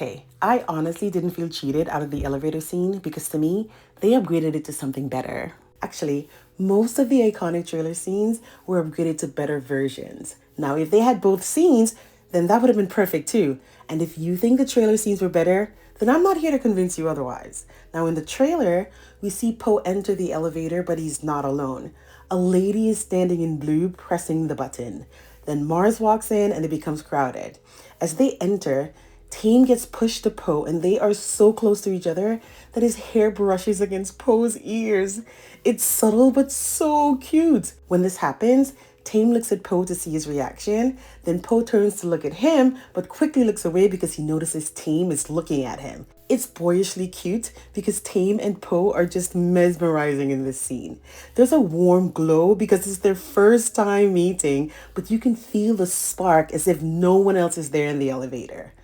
Okay, I honestly didn't feel cheated out of the elevator scene because to me, they upgraded it to something better. Actually, most of the iconic trailer scenes were upgraded to better versions. Now, if they had both scenes, then that would have been perfect too. And if you think the trailer scenes were better, then I'm not here to convince you otherwise. Now, in the trailer, we see Poe enter the elevator, but he's not alone. A lady is standing in blue pressing the button. Then Mars walks in and it becomes crowded. As they enter, Tame gets pushed to Poe and they are so close to each other that his hair brushes against Poe's ears. It's subtle but so cute. When this happens, Tame looks at Poe to see his reaction. Then Poe turns to look at him but quickly looks away because he notices Tame is looking at him. It's boyishly cute because Tame and Poe are just mesmerizing in this scene. There's a warm glow because it's their first time meeting, but you can feel the spark as if no one else is there in the elevator.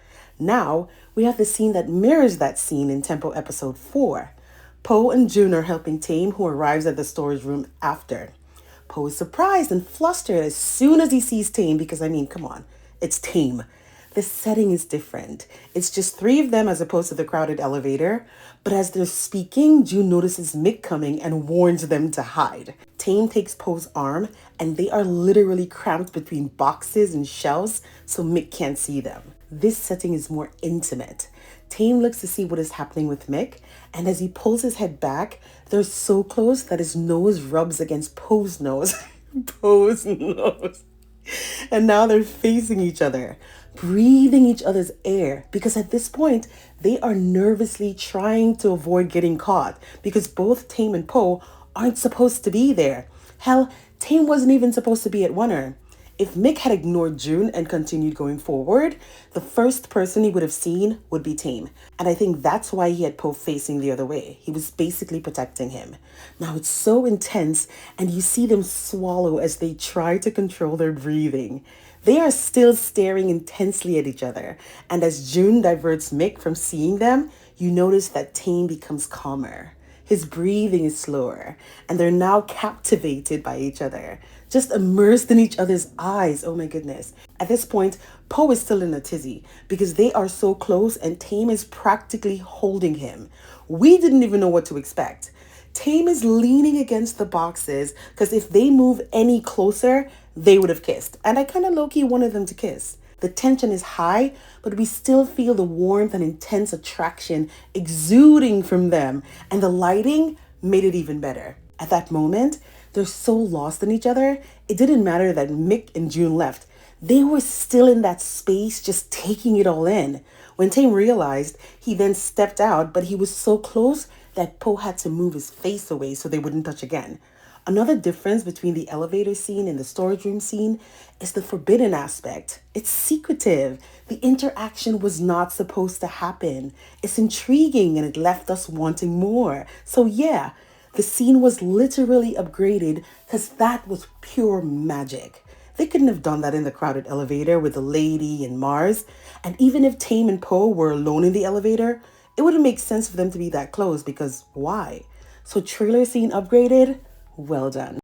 Now, we have the scene that mirrors that scene in ThamePo episode 4. Poe and June are helping Tame, who arrives at the storage room after. Poe is surprised and flustered as soon as he sees Tame because, come on, it's Tame. The setting is different. It's just 3 of them as opposed to the crowded elevator. But as they're speaking, June notices Mick coming and warns them to hide. Tame takes Poe's arm and they are literally cramped between boxes and shelves so Mick can't see them. This setting is more intimate. Tame looks to see what is happening with Mick, and as he pulls his head back, they're so close that his nose rubs against Poe's nose. Poe's nose. And now they're facing each other, breathing each other's air, because at this point, they are nervously trying to avoid getting caught because both Tame and Poe aren't supposed to be there. Hell, Tame wasn't even supposed to be at Wunner. If Mick had ignored June and continued going forward, the first person he would have seen would be Tame. And I think that's why he had Poe facing the other way. He was basically protecting him. Now it's so intense and you see them swallow as they try to control their breathing. They are still staring intensely at each other. And as June diverts Mick from seeing them, you notice that Tame becomes calmer. His breathing is slower, and they're now captivated by each other, just immersed in each other's eyes. Oh my goodness. At this point, Poe is still in a tizzy because they are so close and Tame is practically holding him. We didn't even know what to expect. Tame is leaning against the boxes because if they move any closer, they would have kissed. And I kind of low-key wanted them to kiss. The tension is high, but we still feel the warmth and intense attraction exuding from them, and the lighting made it even better. At that moment, they're so lost in each other, it didn't matter that Mick and June left. They were still in that space, just taking it all in. When Tame realized, he then stepped out, but he was so close that Poe had to move his face away so they wouldn't touch again. Another difference between the elevator scene and the storage room scene is the forbidden aspect. It's secretive. The interaction was not supposed to happen. It's intriguing and it left us wanting more. So yeah, the scene was literally upgraded because that was pure magic. They couldn't have done that in the crowded elevator with the lady and Mars. And even if Tame and Poe were alone in the elevator, it wouldn't make sense for them to be that close because why? So trailer scene upgraded? Well done.